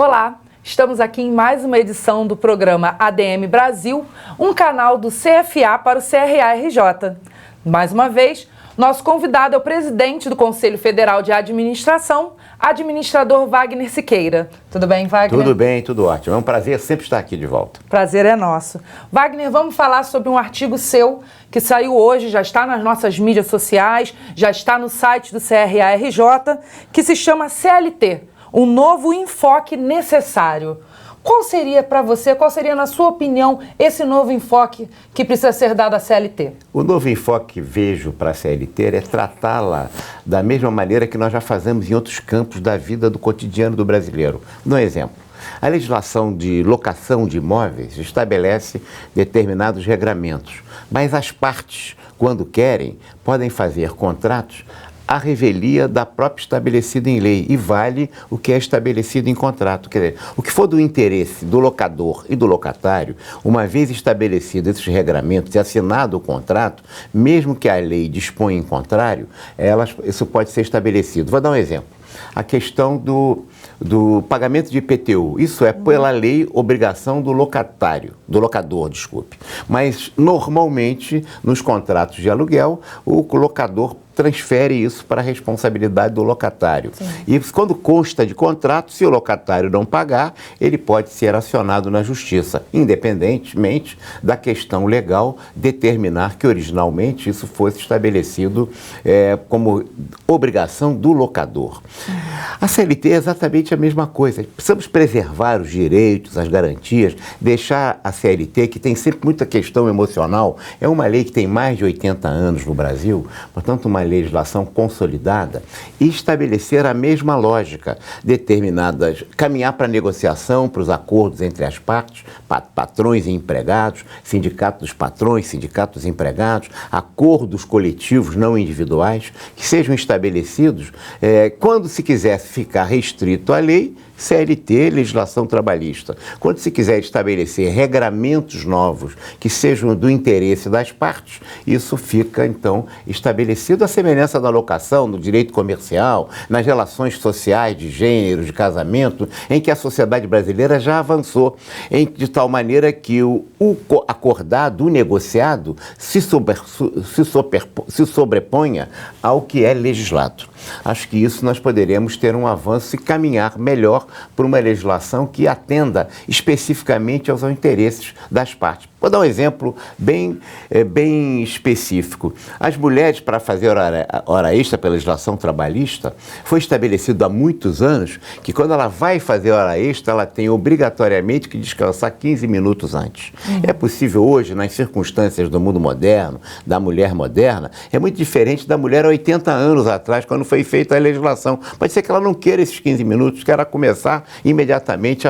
Olá, estamos aqui em mais uma edição do programa ADM Brasil, um canal do CFA para o CRA-RJ. Mais uma vez, nosso convidado é o presidente do Conselho Federal de Administração, administrador Wagner Siqueira. Tudo bem, Wagner? Tudo bem, tudo ótimo. É um prazer sempre estar aqui de volta. Prazer é nosso. Wagner, vamos falar sobre um artigo seu que saiu hoje, já está nas nossas mídias sociais, já está no site do CRA-RJ, que se chama CLT, um novo enfoque necessário. Qual seria para você, qual seria, na sua opinião, esse novo enfoque que precisa ser dado à CLT? O novo enfoque que vejo para a CLT é tratá-la da mesma maneira que nós já fazemos em outros campos da vida do cotidiano do brasileiro. Dou um exemplo. A legislação de locação de imóveis estabelece determinados regramentos, mas as partes, quando querem, podem fazer contratos à revelia da própria estabelecida em lei e vale o que é estabelecido em contrato. Quer dizer, o que for do interesse do locador e do locatário, uma vez estabelecidos esses regramentos e assinado o contrato, mesmo que a lei disponha em contrário, isso pode ser estabelecido. Vou dar um exemplo. A questão do pagamento de IPTU. Isso é, pela lei, obrigação do locador, desculpe. Mas, normalmente, nos contratos de aluguel, o locador transfere isso para a responsabilidade do locatário. Sim. E quando consta de contrato, se o locatário não pagar, ele pode ser acionado na justiça, independentemente da questão legal determinar que originalmente isso fosse estabelecido como obrigação do locador. A CLT é exatamente a mesma coisa. Precisamos preservar os direitos, as garantias, deixar a CLT, que tem sempre muita questão emocional, é uma lei que tem mais de 80 anos no Brasil, portanto uma legislação consolidada, e estabelecer a mesma lógica, determinadas, caminhar para a negociação, para os acordos entre as partes, patrões e empregados, sindicato dos patrões, sindicato dos empregados, acordos coletivos não individuais, que sejam estabelecidos, quando se quisesse ficar restrito à lei, CLT, legislação trabalhista. Quando se quiser estabelecer regramentos novos que sejam do interesse das partes, isso fica, então, estabelecido à semelhança da locação, no direito comercial, nas relações sociais de gênero, de casamento, em que a sociedade brasileira já avançou, de tal maneira que o acordado, o negociado, se sobreponha ao que é legislado. Acho que isso nós poderemos ter um avanço e caminhar melhor por uma legislação que atenda especificamente aos interesses das partes. Vou dar um exemplo bem específico. As mulheres, para fazer hora extra pela legislação trabalhista, foi estabelecido há muitos anos que quando ela vai fazer hora extra, ela tem obrigatoriamente que descansar 15 minutos antes. É possível hoje, nas circunstâncias do mundo moderno, da mulher moderna, é muito diferente da mulher há 80 anos atrás, quando foi feita a legislação. Pode ser que ela não queira esses 15 minutos, queira começar imediatamente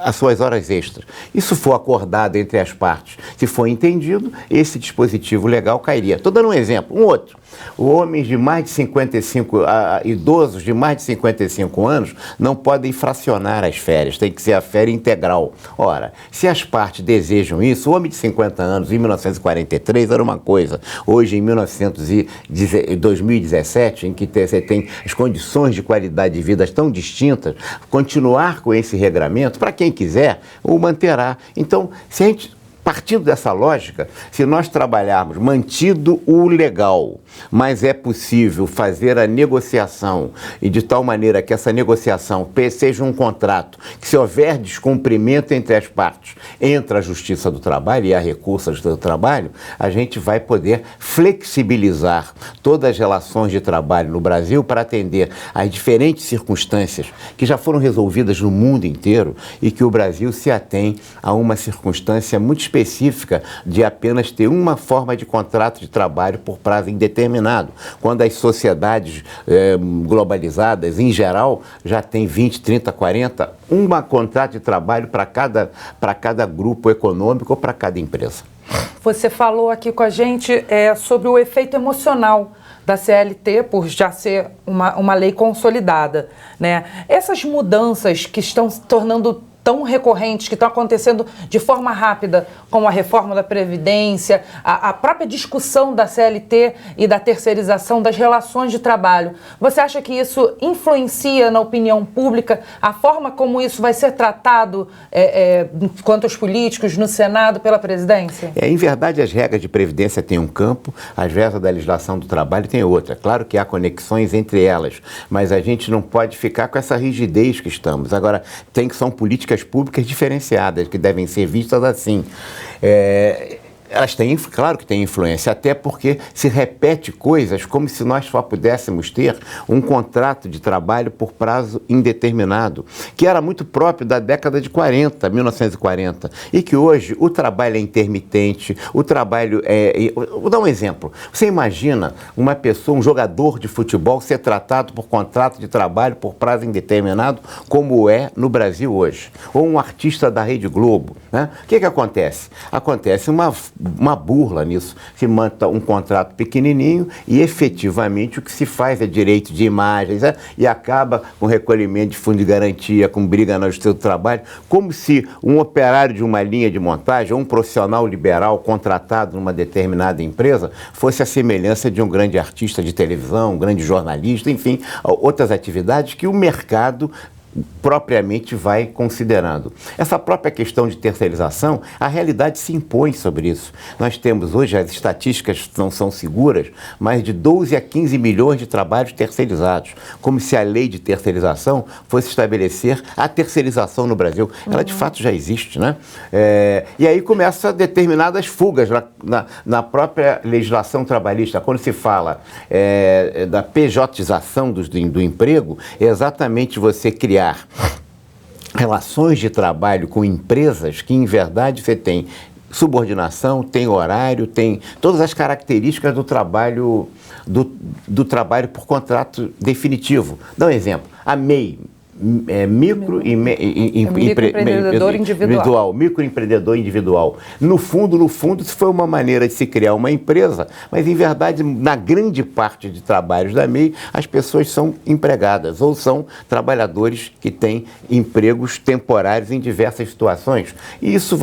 as suas horas extras. Isso for acordado entre as partes, se for entendido, esse dispositivo legal cairia. Estou dando um exemplo, um outro. Homens de mais de 55, idosos de mais de 55 anos não podem fracionar as férias, tem que ser a férias integral. Ora, se as partes desejam isso, o homem de 50 anos em 1943 era uma coisa, hoje em 2017, em que você tem as condições de qualidade de vida tão distintas, continuar com esse regramento, para quem quiser, o manterá. Então, se a gente partindo dessa lógica, se nós trabalharmos mantido o legal, mas é possível fazer a negociação e de tal maneira que essa negociação seja um contrato, que se houver descumprimento entre as partes, entra a Justiça do Trabalho e há recurso à Justiça do Trabalho, a gente vai poder flexibilizar todas as relações de trabalho no Brasil para atender às diferentes circunstâncias que já foram resolvidas no mundo inteiro e que o Brasil se atém a uma circunstância muito específica de apenas ter uma forma de contrato de trabalho por prazo indeterminado, quando as sociedades globalizadas, em geral, já têm 20, 30, 40, um contrato de trabalho para cada grupo econômico ou para cada empresa. Você falou aqui com a gente sobre o efeito emocional da CLT, por já ser uma lei consolidada, né? Essas mudanças que estão se tornando tão recorrentes, que estão acontecendo de forma rápida, como a reforma da Previdência, a própria discussão da CLT e da terceirização das relações de trabalho. Você acha que isso influencia na opinião pública a forma como isso vai ser tratado quanto aos políticos no Senado pela presidência? Em verdade, as regras de Previdência têm um campo, as regras da legislação do trabalho têm outra. Claro que há conexões entre elas, mas a gente não pode ficar com essa rigidez que estamos. Agora, são políticas públicas diferenciadas, que devem ser vistas assim. Elas têm, claro que têm influência, até porque se repete coisas como se nós só pudéssemos ter um contrato de trabalho por prazo indeterminado, que era muito próprio da década de 1940, e que hoje o trabalho é intermitente, o trabalho Vou dar um exemplo. Você imagina uma pessoa, um jogador de futebol, ser tratado por contrato de trabalho por prazo indeterminado, como é no Brasil hoje? Ou um artista da Rede Globo, né? O que acontece? Acontece uma burla nisso. Se manda um contrato pequenininho e efetivamente o que se faz é direito de imagens, e acaba com recolhimento de fundo de garantia, com briga no seu trabalho, como se um operário de uma linha de montagem ou um profissional liberal contratado numa determinada empresa fosse a semelhança de um grande artista de televisão, um grande jornalista, enfim, outras atividades que o mercado propriamente vai considerando. Essa própria questão de terceirização, a realidade se impõe sobre isso. Nós temos hoje, as estatísticas não são seguras, mais de 12 a 15 milhões de trabalhos terceirizados, como se a lei de terceirização fosse estabelecer a terceirização no Brasil. Ela de fato já existe, né? E aí começam determinadas fugas na própria legislação trabalhista. Quando se fala da pejotização do emprego, é exatamente você criar relações de trabalho com empresas que, em verdade, você tem subordinação, tem horário, tem todas as características do trabalho, do trabalho por contrato definitivo. Dá um exemplo. A MEI, microempreendedor individual. Microempreendedor individual. No fundo, isso foi uma maneira de se criar uma empresa, mas em verdade, na grande parte de trabalhos da MEI, as pessoas são empregadas ou são trabalhadores que têm empregos temporários em diversas situações. E isso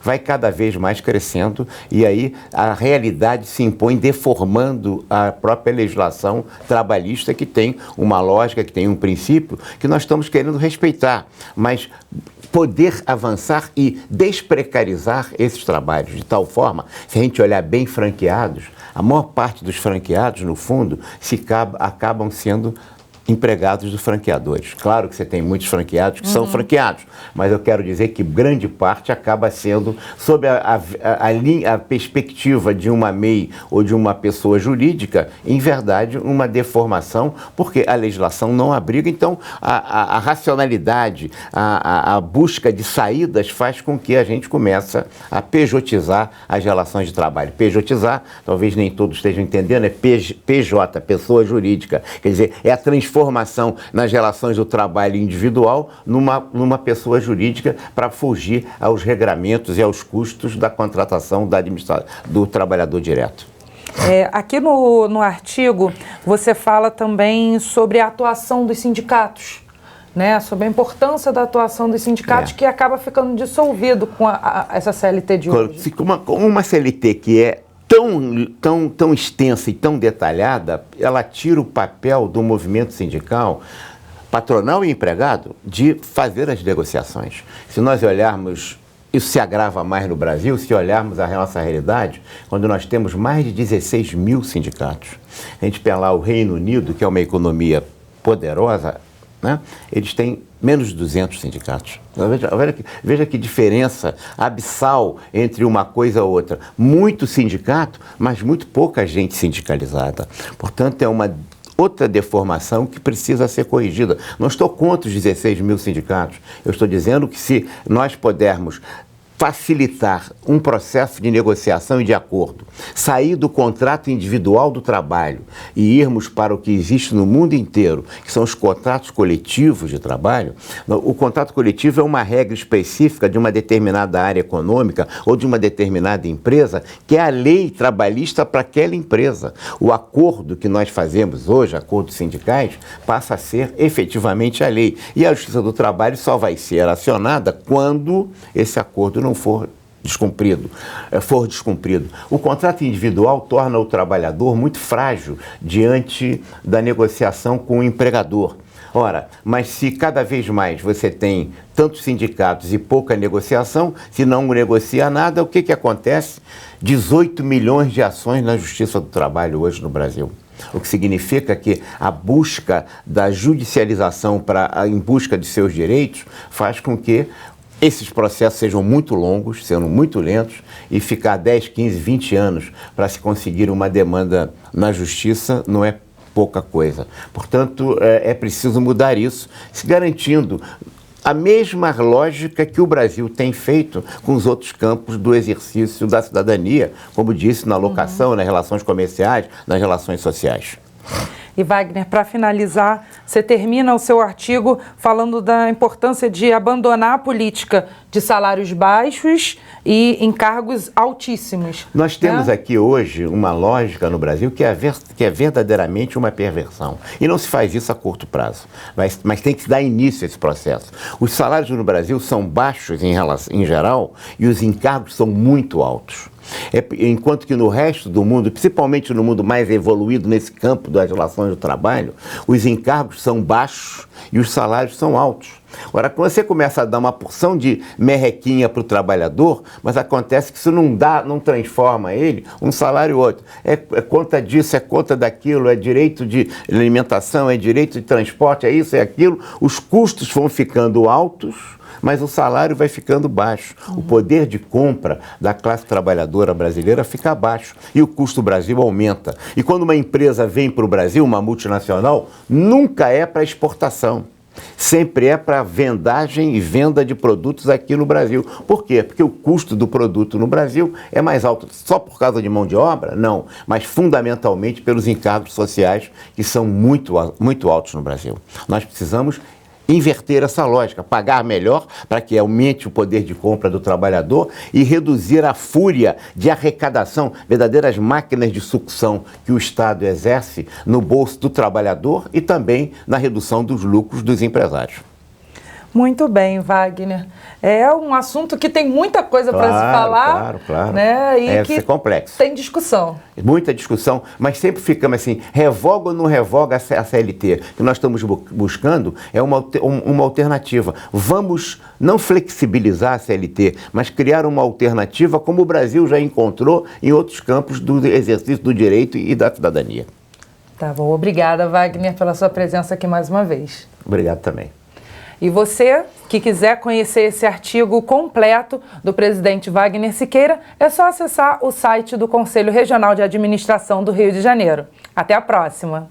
vai cada vez mais crescendo, e aí a realidade se impõe deformando a própria legislação trabalhista, que tem uma lógica, que tem um princípio que nós estamos querendo respeitar, mas poder avançar e desprecarizar esses trabalhos de tal forma, se a gente olhar bem franqueados, a maior parte dos franqueados, no fundo, acabam sendo empregados dos franqueadores. Claro que você tem muitos franqueados que são franqueados, mas eu quero dizer que grande parte acaba sendo, sob a perspectiva de uma MEI ou de uma pessoa jurídica, em verdade, uma deformação, porque a legislação não abriga. Então, a racionalidade, a busca de saídas faz com que a gente comece a pejotizar as relações de trabalho. Pejotizar, talvez nem todos estejam entendendo, é PJ, pessoa jurídica. Quer dizer, é a transformação nas relações do trabalho individual numa pessoa jurídica para fugir aos regramentos e aos custos da contratação do trabalhador direto. Aqui no artigo você fala também sobre a atuação dos sindicatos, né? Sobre a importância da atuação dos sindicatos, que acaba ficando dissolvido com essa CLT de hoje. Uma CLT que é tão extensa e tão detalhada, ela tira o papel do movimento sindical, patronal e empregado, de fazer as negociações. Se nós olharmos, isso se agrava mais no Brasil, se olharmos a nossa realidade, quando nós temos mais de 16 mil sindicatos. A gente pega lá o Reino Unido, que é uma economia poderosa, né? Eles têm menos de 200 sindicatos. Veja que diferença abissal entre uma coisa e outra. Muito sindicato, mas muito pouca gente sindicalizada. Portanto, é uma outra deformação que precisa ser corrigida. Não estou contra os 16 mil sindicatos. Eu estou dizendo que se nós pudermos facilitar um processo de negociação e de acordo, sair do contrato individual do trabalho e irmos para o que existe no mundo inteiro, que são os contratos coletivos de trabalho. O contrato coletivo é uma regra específica de uma determinada área econômica ou de uma determinada empresa, que é a lei trabalhista para aquela empresa. O acordo que nós fazemos hoje, acordos sindicais, passa a ser efetivamente a lei. E a Justiça do Trabalho só vai ser acionada quando esse acordo não for descumprido. O contrato individual torna o trabalhador muito frágil diante da negociação com o empregador. Ora, mas se cada vez mais você tem tantos sindicatos e pouca negociação, se não negocia nada, o que acontece? 18 milhões de ações na Justiça do Trabalho hoje no Brasil. O que significa que a busca da judicialização em busca de seus direitos faz com que esses processos sejam muito longos, sendo muito lentos, e ficar 10, 15, 20 anos para se conseguir uma demanda na justiça não é pouca coisa. Portanto, é preciso mudar isso, se garantindo a mesma lógica que o Brasil tem feito com os outros campos do exercício da cidadania, como disse, na locação, nas relações comerciais, nas relações sociais. E Wagner, para finalizar, você termina o seu artigo falando da importância de abandonar a política de salários baixos e encargos altíssimos. Nós temos aqui hoje uma lógica no Brasil que é verdadeiramente uma perversão. E não se faz isso a curto prazo, mas tem que se dar início a esse processo. Os salários no Brasil são baixos em geral e os encargos são muito altos. Enquanto que no resto do mundo, principalmente no mundo mais evoluído nesse campo das relações do trabalho, os encargos são baixos e os salários são altos. Ora, quando você começa a dar uma porção de merrequinha para o trabalhador, mas acontece que isso não transforma ele um salário ou outro. É conta disso, é conta daquilo, é direito de alimentação, é direito de transporte, é isso, é aquilo. Os custos vão ficando altos, mas o salário vai ficando baixo. O poder de compra da classe trabalhadora brasileira fica baixo e o custo do Brasil aumenta. E quando uma empresa vem para o Brasil, uma multinacional, nunca é para exportação. Sempre é para vendagem e venda de produtos aqui no Brasil. Por quê? Porque o custo do produto no Brasil é mais alto só por causa de mão de obra? Não, mas fundamentalmente pelos encargos sociais que são muito altos no Brasil. Nós precisamos inverter essa lógica, pagar melhor para que aumente o poder de compra do trabalhador e reduzir a fúria de arrecadação, verdadeiras máquinas de sucção que o Estado exerce no bolso do trabalhador e também na redução dos lucros dos empresários. Muito bem, Wagner. É um assunto que tem muita coisa para se falar. Claro. Né? E que complexo. Tem discussão. Muita discussão, mas sempre ficamos assim, revoga ou não revoga a CLT? O que nós estamos buscando é uma alternativa. Vamos não flexibilizar a CLT, mas criar uma alternativa como o Brasil já encontrou em outros campos do exercício do direito e da cidadania. Tá bom. Obrigada, Wagner, pela sua presença aqui mais uma vez. Obrigado também. E você que quiser conhecer esse artigo completo do presidente Wagner Siqueira, é só acessar o site do Conselho Regional de Administração do Rio de Janeiro. Até a próxima!